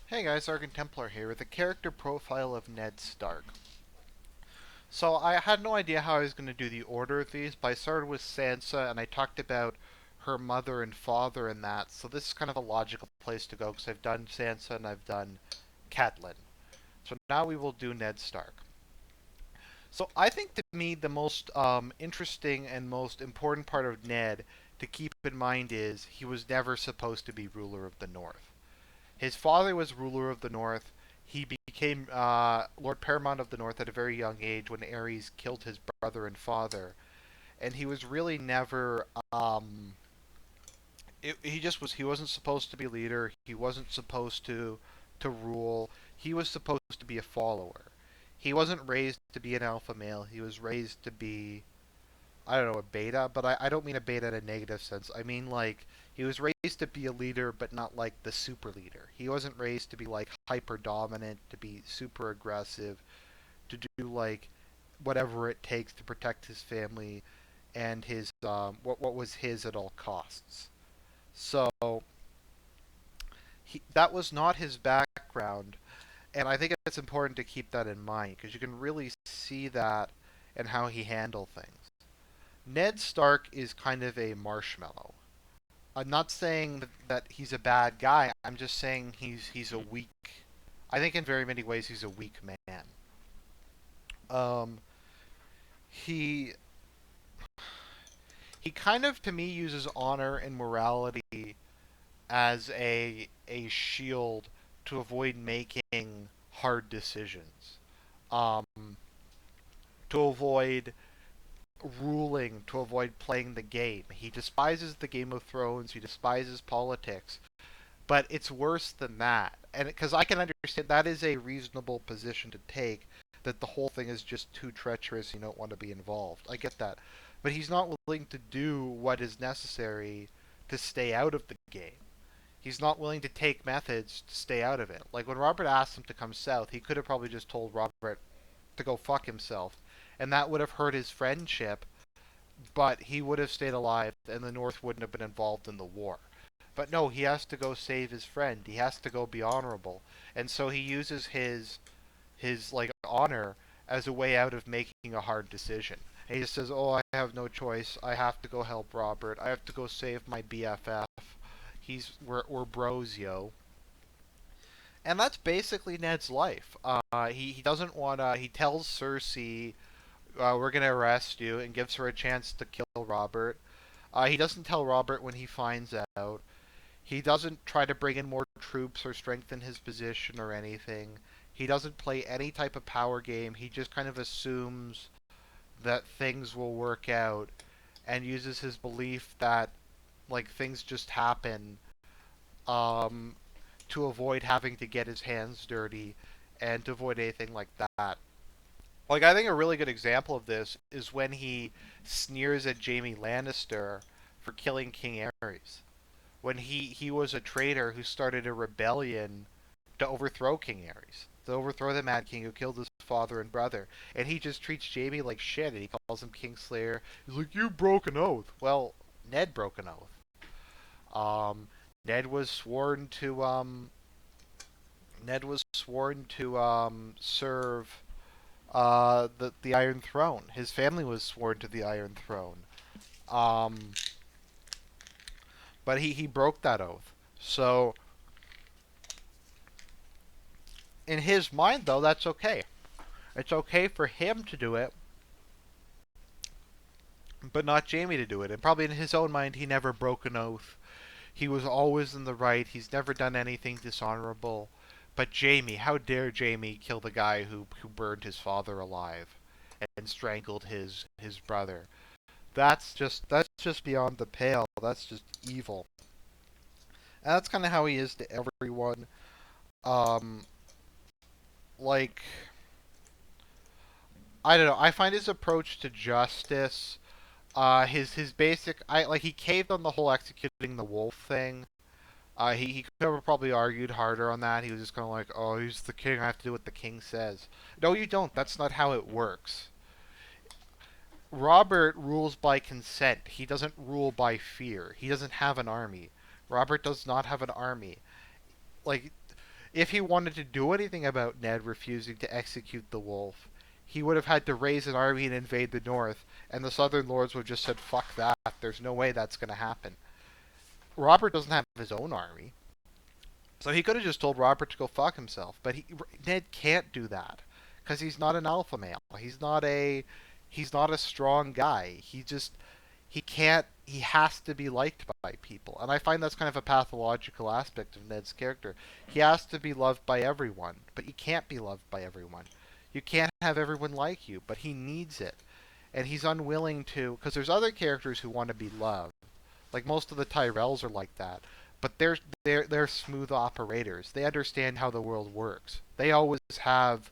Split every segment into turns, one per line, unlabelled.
Hey guys, Argent Templar here with a character profile of Ned Stark. So I had no idea how I was going to do the order of these, but I started with Sansa and I talked about her mother and father and that, so this is kind of a logical place to go because I've done Sansa and I've done Catelyn. So now we will do Ned Stark. So I think to me the most interesting and most important part of Ned to keep in mind is he was never supposed to be ruler of the North. His father was ruler of the North. He became Lord Paramount of the North at a very young age when Aerys killed his brother and father, and he was really never. He just was. He wasn't supposed to be leader. He wasn't supposed to rule. He was supposed to be a follower. He wasn't raised to be an alpha male. He was raised to be, I don't know, a beta, but I don't mean a beta in a negative sense. I mean like he was raised to be a leader, but not like the super leader. He wasn't raised to be like hyper dominant, to be super aggressive, to do like whatever it takes to protect his family and his what was his at all costs. So that was not his background, and I think it's important to keep that in mind because you can really see that in how he handled things. Ned Stark is kind of a marshmallow. I'm not saying that he's a bad guy. I'm just saying he's a weak. I think in very many ways he's a weak man. Um, he he kind of to me uses honor and morality as a shield to avoid making hard decisions. Um, to avoid ruling, to avoid playing the game. He despises the Game of Thrones. He despises politics. But it's worse than that. And because I can understand that is a reasonable position to take, that the whole thing is just too treacherous, you don't want to be involved. I get that. But he's not willing to do what is necessary to stay out of the game. He's not willing to take methods to stay out of it. Like when Robert asked him to come south, he could have probably just told Robert to go fuck himself. And that would have hurt his friendship, but he would have stayed alive and the North wouldn't have been involved in the war. But no, he has to go save his friend. He has to go be honorable. And so he uses his like honor as a way out of making a hard decision. And he just says, "Oh, I have no choice. I have to go help Robert. I have to go save my BFF. We're bros, yo." And that's basically Ned's life. He doesn't want to. He tells Cersei, "We're gonna arrest you," and gives her a chance to kill Robert. He doesn't tell Robert when he finds out. He doesn't try to bring in more troops or strengthen his position or anything. He doesn't play any type of power game. He just kind of assumes that things will work out and uses his belief that like things just happen um, to avoid having to get his hands dirty and to avoid anything like that. Like I think a really good example of this is when he sneers at Jaime Lannister for killing King Aerys when he was a traitor who started a rebellion to overthrow King Aerys, to overthrow the Mad King who killed his father and brother. And he just treats Jaime like shit, and he calls him Kingslayer. He's like, "You broke an oath." Well, Ned broke an oath. Um, Ned was sworn to Ned was sworn to serve the Iron Throne. His family was sworn to the Iron Throne. Um, but he broke that oath. So in his mind, though, that's okay. It's okay for him to do it, but not Jaime to do it. And probably in his own mind, he never broke an oath. He was always in the right. He's never done anything dishonorable. But Jaime, how dare Jaime kill the guy who burned his father alive and strangled his brother? That's just beyond the pale. That's just evil. And that's kind of how he is to everyone. Um, like I don't know. I find his approach to justice his basic I like he caved on the whole executing the wolf thing. He could have probably argued harder on that. He was just kind of like, oh, he's the king. I have to do what the king says. No, you don't. That's not how it works. Robert rules by consent. He doesn't rule by fear. He doesn't have an army. Robert does not have an army. Like If he wanted to do anything about Ned refusing to execute the wolf, he would have had to raise an army and invade the north, and the southern lords would have just said, fuck that, there's no way that's going to happen. Robert doesn't have his own army, so he could have just told Robert to go fuck himself, but Ned can't do that because he's not an alpha male. He's not a strong guy. He can't. He has to be liked by people, and I find that's kind of a pathological aspect of Ned's character. He has to be loved by everyone, but you can't be loved by everyone. You can't have everyone like you, but he needs it, and he's unwilling to. Because there's other characters who want to be loved, like most of the Tyrells are like that. But they're smooth operators. They understand how the world works. They always have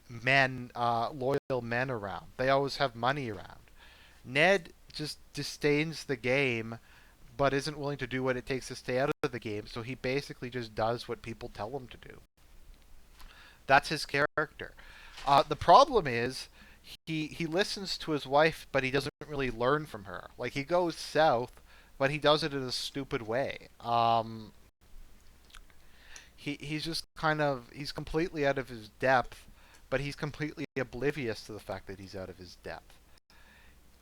men, loyal men around. They always have money around. Ned just disdains the game, but isn't willing to do what it takes to stay out of the game. So he basically just does what people tell him to do. That's his character. The problem is he listens to his wife, but he doesn't really learn from her. Like he goes south, but he does it in a stupid way. He's just he's completely out of his depth, but he's completely oblivious to the fact that he's out of his depth.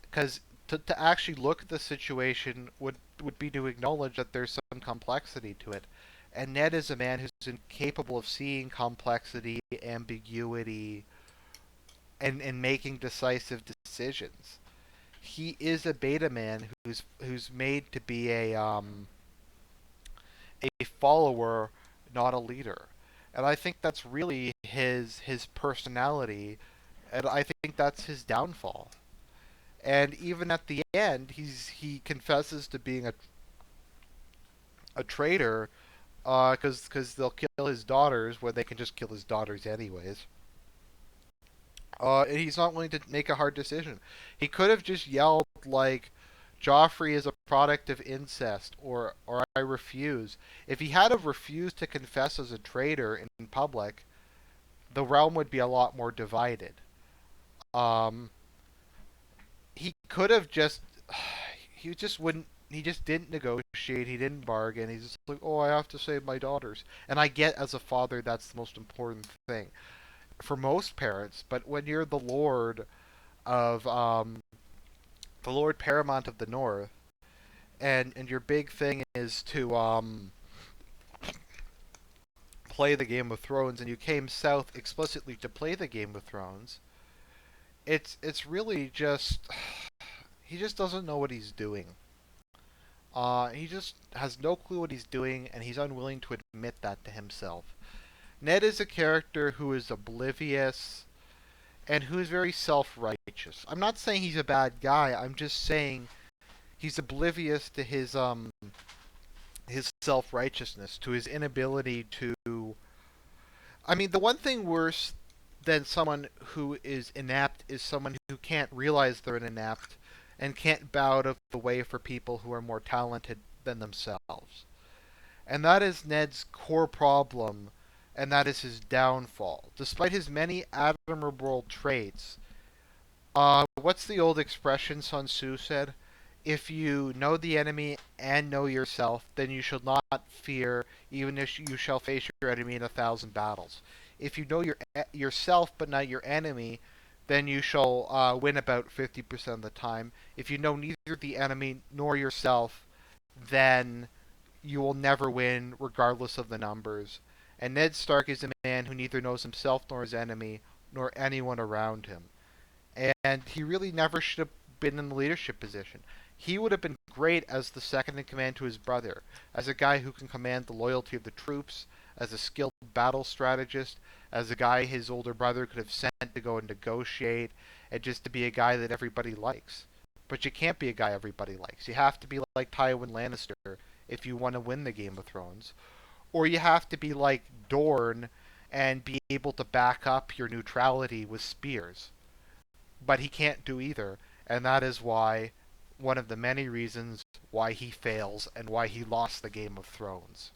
Because to actually look at the situation would be to acknowledge that there's some complexity to it. And Ned is a man who's incapable of seeing complexity, ambiguity, and making decisive decisions. He is a beta man who's made to be a follower, not a leader. And I think that's really his personality, and I think that's his downfall. And even at the end, he confesses to being a traitor, because they'll kill his daughters where they can just kill his daughters anyways. And he's not willing to make a hard decision. He could have just yelled like, "Joffrey is a product of incest," or "I refuse." If he had have refused to confess as a traitor in public, the realm would be a lot more divided. Um, he could have just he just wouldn't he just didn't negotiate, he didn't bargain. He's just like, "Oh, I have to save my daughters." And I get as a father that's the most important thing for most parents, but when you're of the Lord Paramount of the North, and your big thing is to play the Game of Thrones, and you came south explicitly to play the Game of Thrones, it's really just he just doesn't know what he's doing. He just has no clue what he's doing, and he's unwilling to admit that to himself. Ned is a character who is oblivious and who is very self-righteous. I'm not saying he's a bad guy. I'm just saying he's oblivious to his self-righteousness, to his inability to. I mean, the one thing worse than someone who is inept is someone who can't realize they're inept and can't bow out of the way for people who are more talented than themselves. And that is Ned's core problem, and that is his downfall. Despite his many admirable traits, what's the old expression Sun Tzu said? If you know the enemy and know yourself, then you shall not fear, even if you shall face your enemy in 1,000 battles. If you know yourself but not your enemy, then you shall win about 50% of the time. If you know neither the enemy nor yourself, then you will never win, regardless of the numbers. And Ned Stark is a man who neither knows himself nor his enemy, nor anyone around him. And he really never should have been in the leadership position. He would have been great as the second in command to his brother, as a guy who can command the loyalty of the troops, as a skilled battle strategist, as a guy his older brother could have sent to go and negotiate, and just to be a guy that everybody likes. But you can't be a guy everybody likes. You have to be like Tywin Lannister if you want to win the Game of Thrones. Or you have to be like Dorne and be able to back up your neutrality with spears. But he can't do either, and that is why one of the many reasons why he fails and why he lost the Game of Thrones.